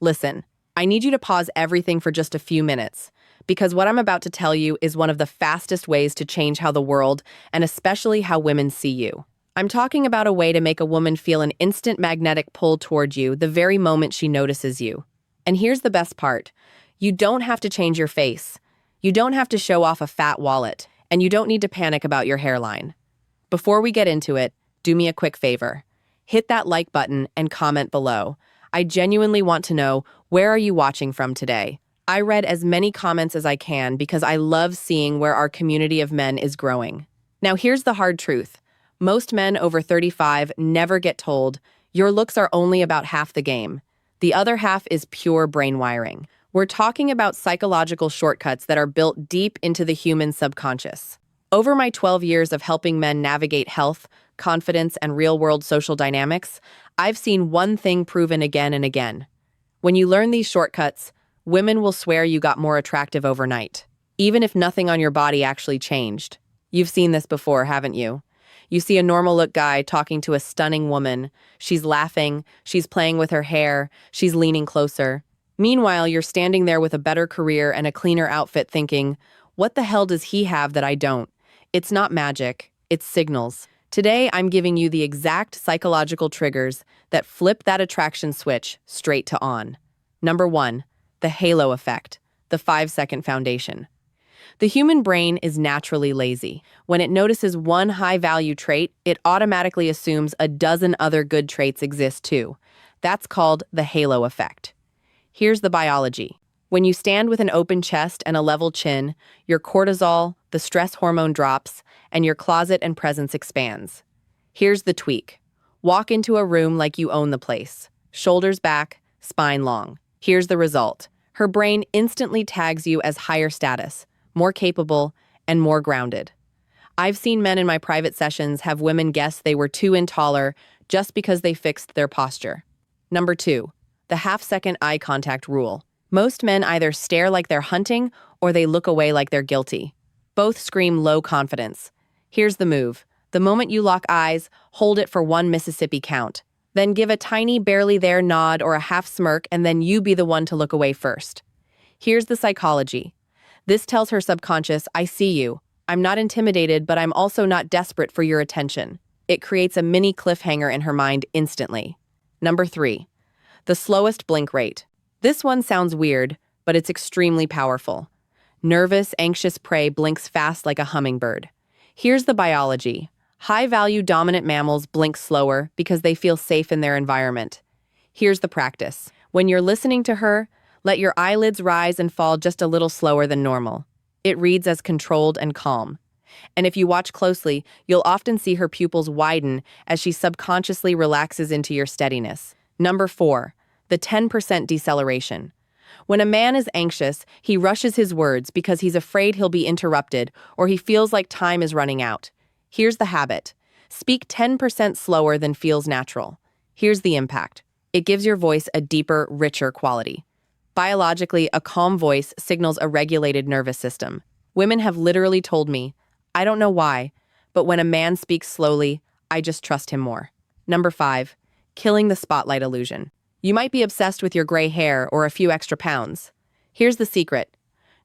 Listen, I need you to pause everything for just a few minutes, because what I'm about to tell you is one of the fastest ways to change how the world, and especially how women see you. I'm talking about a way to make a woman feel an instant magnetic pull toward you the very moment she notices you. And here's the best part. You don't have to change your face. You don't have to show off a fat wallet, and you don't need to panic about your hairline. Before we get into it, do me a quick favor. Hit that like button and comment below. I genuinely want to know, where are you watching from today? I read as many comments as I can because I love seeing where our community of men is growing. Now here's the hard truth. Most men over 35 never get told, your looks are only about half the game. The other half is pure brain wiring. We're talking about psychological shortcuts that are built deep into the human subconscious. Over my 12 years of helping men navigate health, confidence, and real-world social dynamics, I've seen one thing proven again and again. When you learn these shortcuts, women will swear you got more attractive overnight, even if nothing on your body actually changed. You've seen this before, haven't you? You see a normal-look guy talking to a stunning woman. She's laughing, she's playing with her hair, she's leaning closer. Meanwhile, you're standing there with a better career and a cleaner outfit thinking, what the hell does he have that I don't? It's not magic, it's signals. Today, I'm giving you the exact psychological triggers that flip that attraction switch straight to on. Number 1, the halo effect, the 5-second foundation. The human brain is naturally lazy. When it notices one high-value trait, it automatically assumes a dozen other good traits exist too. That's called the halo effect. Here's the biology. When you stand with an open chest and a level chin, your cortisol, the stress hormone drops, and your closet and presence expands. Here's the tweak. Walk into a room like you own the place. Shoulders back, spine long. Here's the result. Her brain instantly tags you as higher status, more capable, and more grounded. I've seen men in my private sessions have women guess they were too taller just because they fixed their posture. Number 2, the half-second eye contact rule. Most men either stare like they're hunting or they look away like they're guilty. Both scream low confidence. Here's the move. The moment you lock eyes, hold it for 1 Mississippi count. Then give a tiny, barely there nod or a half smirk, and then you be the one to look away first. Here's the psychology. This tells her subconscious, I see you. I'm not intimidated, but I'm also not desperate for your attention. It creates a mini cliffhanger in her mind instantly. Number 3, the slowest blink rate. This one sounds weird, but it's extremely powerful. Nervous, anxious prey blinks fast like a hummingbird. Here's the biology. High-value dominant mammals blink slower because they feel safe in their environment. Here's the practice. When you're listening to her, let your eyelids rise and fall just a little slower than normal. It reads as controlled and calm. And if you watch closely, you'll often see her pupils widen as she subconsciously relaxes into your steadiness. Number 4, the 10% deceleration. When a man is anxious, he rushes his words because he's afraid he'll be interrupted or he feels like time is running out. Here's the habit. Speak 10% slower than feels natural. Here's the impact. It gives your voice a deeper, richer quality. Biologically, a calm voice signals a regulated nervous system. Women have literally told me, I don't know why, but when a man speaks slowly, I just trust him more. Number 5, killing the spotlight illusion. You might be obsessed with your gray hair or a few extra pounds. Here's the secret.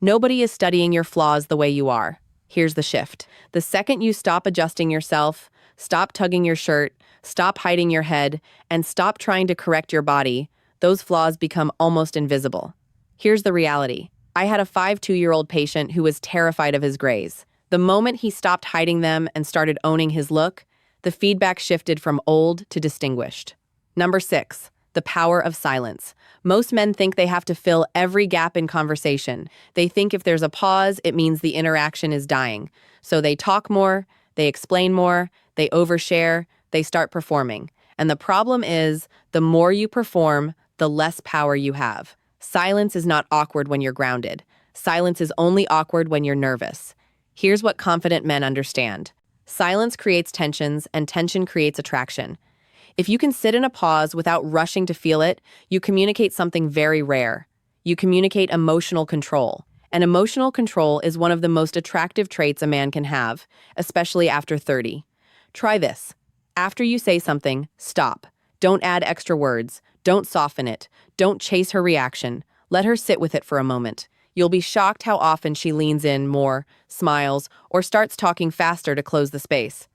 Nobody is studying your flaws the way you are. Here's the shift. The second you stop adjusting yourself, stop tugging your shirt, stop hiding your head, and stop trying to correct your body, those flaws become almost invisible. Here's the reality. I had a 52-year-old patient who was terrified of his grays. The moment he stopped hiding them and started owning his look, the feedback shifted from old to distinguished. Number 6, the power of silence. Most men think they have to fill every gap in conversation. They think if there's a pause, it means the interaction is dying. So they talk more, they explain more, they overshare, they start performing. And the problem is, the more you perform, the less power you have. Silence is not awkward when you're grounded. Silence is only awkward when you're nervous. Here's what confident men understand. Silence creates tensions, and tension creates attraction. If you can sit in a pause without rushing to feel it, you communicate something very rare. You communicate emotional control. And emotional control is one of the most attractive traits a man can have, especially after 30. Try this. After you say something, stop. Don't add extra words. Don't soften it. Don't chase her reaction. Let her sit with it for a moment. You'll be shocked how often she leans in more, smiles, or starts talking faster to close the space.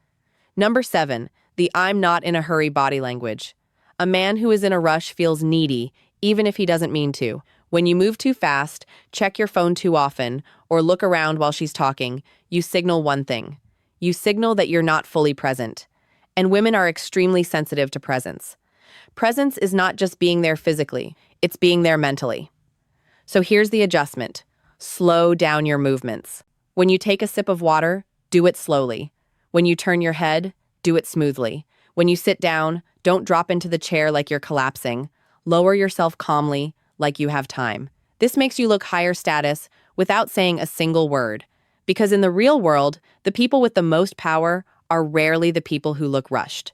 Number 7, the I'm not in a hurry body language. A man who is in a rush feels needy, even if he doesn't mean to. When you move too fast, check your phone too often, or look around while she's talking, you signal one thing. You signal that you're not fully present. And women are extremely sensitive to presence. Presence is not just being there physically, it's being there mentally. So here's the adjustment. Slow down your movements. When you take a sip of water, do it slowly. When you turn your head, do it smoothly. When you sit down, don't drop into the chair like you're collapsing. Lower yourself calmly, like you have time. This makes you look higher status without saying a single word. Because in the real world, the people with the most power are rarely the people who look rushed.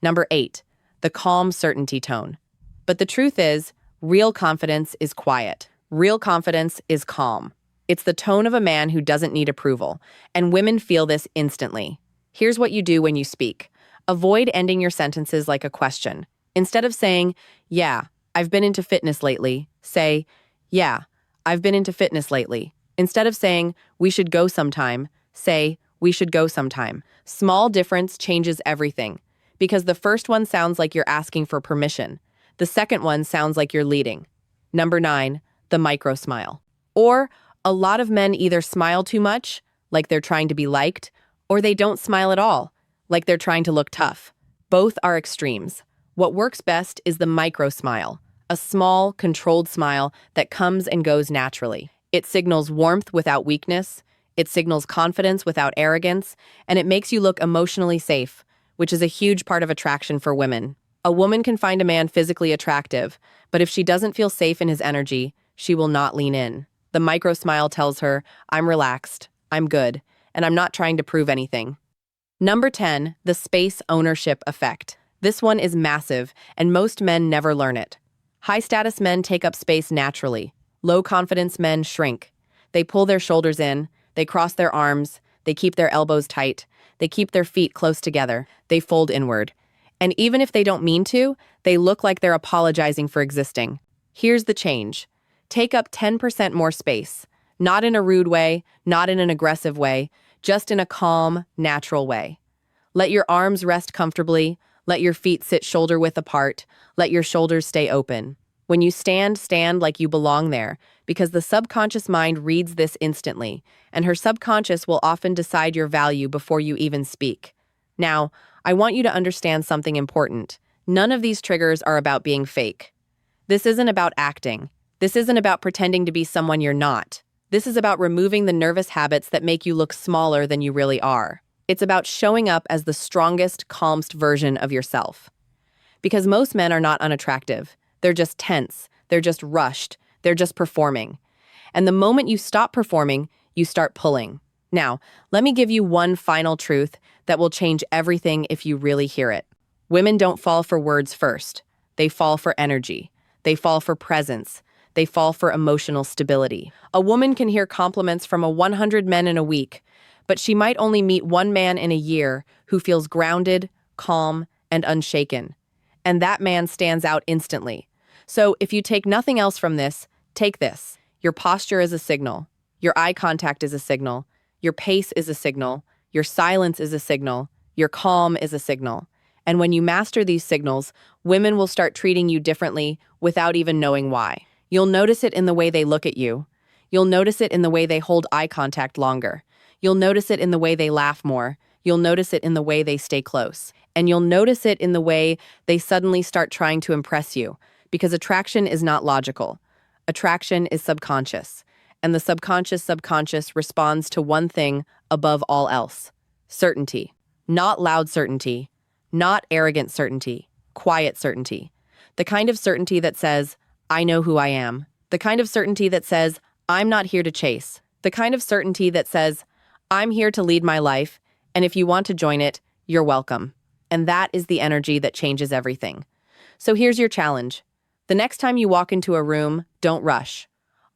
Number 8, the calm certainty tone. But the truth is, real confidence is quiet. Real confidence is calm. It's the tone of a man who doesn't need approval, and women feel this instantly. Here's what you do when you speak. Avoid ending your sentences like a question. Instead of saying, yeah, I've been into fitness lately, say, yeah, I've been into fitness lately. Instead of saying, we should go sometime, say, we should go sometime. Small difference changes everything, because the first one sounds like you're asking for permission. The second one sounds like you're leading. Number 9, the micro smile. Or a lot of men either smile too much, like they're trying to be liked, or they don't smile at all, like they're trying to look tough. Both are extremes. What works best is the micro smile, a small, controlled smile that comes and goes naturally. It signals warmth without weakness, it signals confidence without arrogance, and it makes you look emotionally safe, which is a huge part of attraction for women. A woman can find a man physically attractive, but if she doesn't feel safe in his energy, she will not lean in. The micro smile tells her, I'm relaxed, I'm good, and I'm not trying to prove anything. Number 10, the space ownership effect. This one is massive, and most men never learn it. High-status men take up space naturally. Low-confidence men shrink. They pull their shoulders in, they cross their arms, they keep their elbows tight, they keep their feet close together, they fold inward. And even if they don't mean to, they look like they're apologizing for existing. Here's the change. Take up 10% more space. Not in a rude way, not in an aggressive way, just in a calm, natural way. Let your arms rest comfortably, let your feet sit shoulder-width apart, let your shoulders stay open. When you stand, stand like you belong there, because the subconscious mind reads this instantly, and her subconscious will often decide your value before you even speak. Now, I want you to understand something important. None of these triggers are about being fake. This isn't about acting. This isn't about pretending to be someone you're not. This is about removing the nervous habits that make you look smaller than you really are. It's about showing up as the strongest, calmest version of yourself. Because most men are not unattractive. They're just tense. They're just rushed. They're just performing. And the moment you stop performing, you start pulling. Now, let me give you one final truth that will change everything if you really hear it. Women don't fall for words first. They fall for energy. They fall for presence. They fall for emotional stability. A woman can hear compliments from 100 men in a week, but she might only meet one man in a year who feels grounded, calm, and unshaken. And that man stands out instantly. So if you take nothing else from this, take this. Your posture is a signal. Your eye contact is a signal. Your pace is a signal. Your silence is a signal. Your calm is a signal. And when you master these signals, women will start treating you differently without even knowing why. You'll notice it in the way they look at you. You'll notice it in the way they hold eye contact longer. You'll notice it in the way they laugh more. You'll notice it in the way they stay close. And you'll notice it in the way they suddenly start trying to impress you. Because attraction is not logical. Attraction is subconscious. And the subconscious responds to one thing above all else. Certainty. Not loud certainty. Not arrogant certainty. Quiet certainty. The kind of certainty that says, I know who I am. The kind of certainty that says, I'm not here to chase. The kind of certainty that says, I'm here to lead my life, and if you want to join it, you're welcome. And that is the energy that changes everything. So here's your challenge. The next time you walk into a room, don't rush.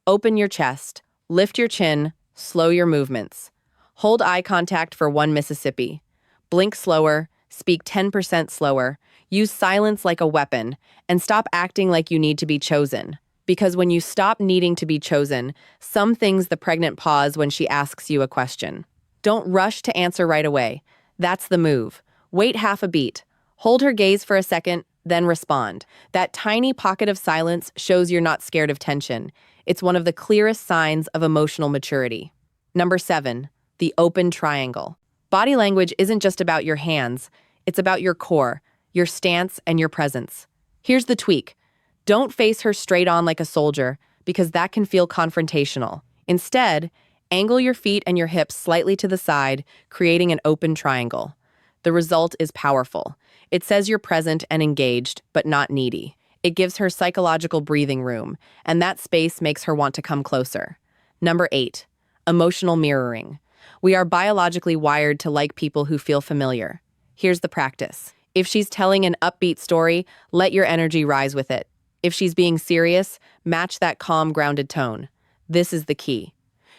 Open your chest, lift your chin, slow your movements. Hold eye contact for 1 Mississippi. Blink slower, speak 10% slower. Use silence like a weapon and stop acting like you need to be chosen. Because when you stop needing to be chosen, some things the pregnant pause when she asks you a question. Don't rush to answer right away. That's the move. Wait half a beat. Hold her gaze for a second, then respond. That tiny pocket of silence shows you're not scared of tension. It's one of the clearest signs of emotional maturity. Number 7, the open triangle. Body language isn't just about your hands, it's about your core, your stance, and your presence. Here's the tweak. Don't face her straight on like a soldier, because that can feel confrontational. Instead, angle your feet and your hips slightly to the side, creating an open triangle. The result is powerful. It says you're present and engaged, but not needy. It gives her psychological breathing room, and that space makes her want to come closer. Number 8, emotional mirroring. We are biologically wired to like people who feel familiar. Here's the practice. If she's telling an upbeat story, let your energy rise with it. If she's being serious, match that calm, grounded tone. This is the key.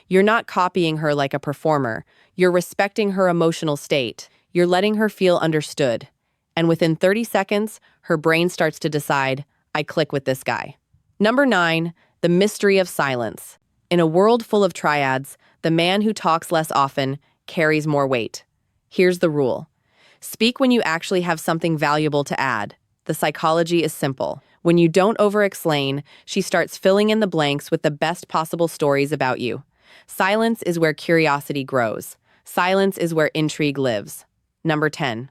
You're not copying her like a performer. You're respecting her emotional state. You're letting her feel understood. And within 30 seconds, her brain starts to decide, I click with this guy. Number 9, the mystery of silence. In a world full of triads, the man who talks less often carries more weight. Here's the rule. Speak when you actually have something valuable to add. The psychology is simple. When you don't over-explain, she starts filling in the blanks with the best possible stories about you. Silence is where curiosity grows. Silence is where intrigue lives. Number 10.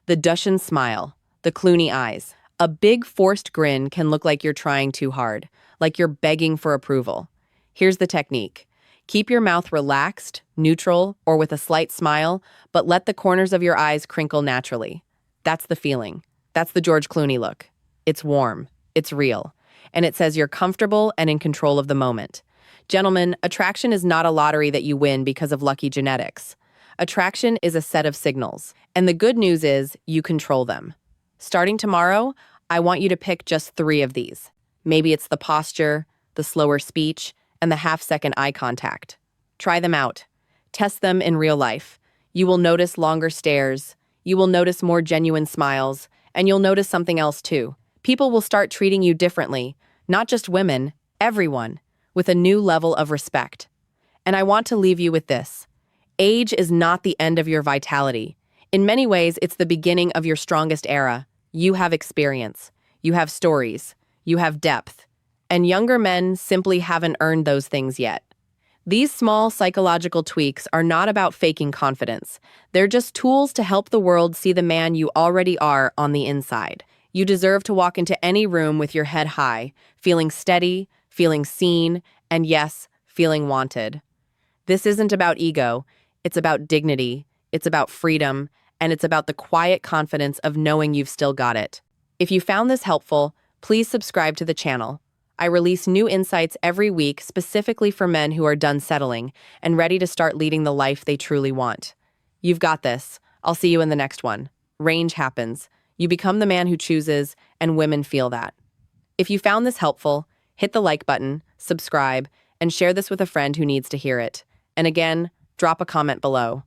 The Dushan smile, the Clooney eyes. A big forced grin can look like you're trying too hard, like you're begging for approval. Here's the technique. Keep your mouth relaxed, neutral, or with a slight smile, but let the corners of your eyes crinkle naturally. That's the feeling. That's the George Clooney look. It's warm, it's real, and it says you're comfortable and in control of the moment. Gentlemen, attraction is not a lottery that you win because of lucky genetics. Attraction is a set of signals, and the good news is you control them. Starting tomorrow, I want you to pick just 3 of these. Maybe it's the posture, the slower speech, and the half-second eye contact. Try them out. Test them in real life. You will notice longer stares, you will notice more genuine smiles, and you'll notice something else too. People will start treating you differently, not just women, everyone, with a new level of respect. And I want to leave you with this. Age is not the end of your vitality. In many ways, it's the beginning of your strongest era. You have experience, you have stories, you have depth, and younger men simply haven't earned those things yet. These small psychological tweaks are not about faking confidence. They're just tools to help the world see the man you already are on the inside. You deserve to walk into any room with your head high, feeling steady, feeling seen, and yes, feeling wanted. This isn't about ego. It's about dignity. It's about freedom. And it's about the quiet confidence of knowing you've still got it. If you found this helpful, please subscribe to the channel. I release new insights every week specifically for men who are done settling and ready to start leading the life they truly want. You've got this. I'll see you in the next one. Range happens. You become the man who chooses, and women feel that. If you found this helpful, hit the like button, subscribe, and share this with a friend who needs to hear it. And again, drop a comment below.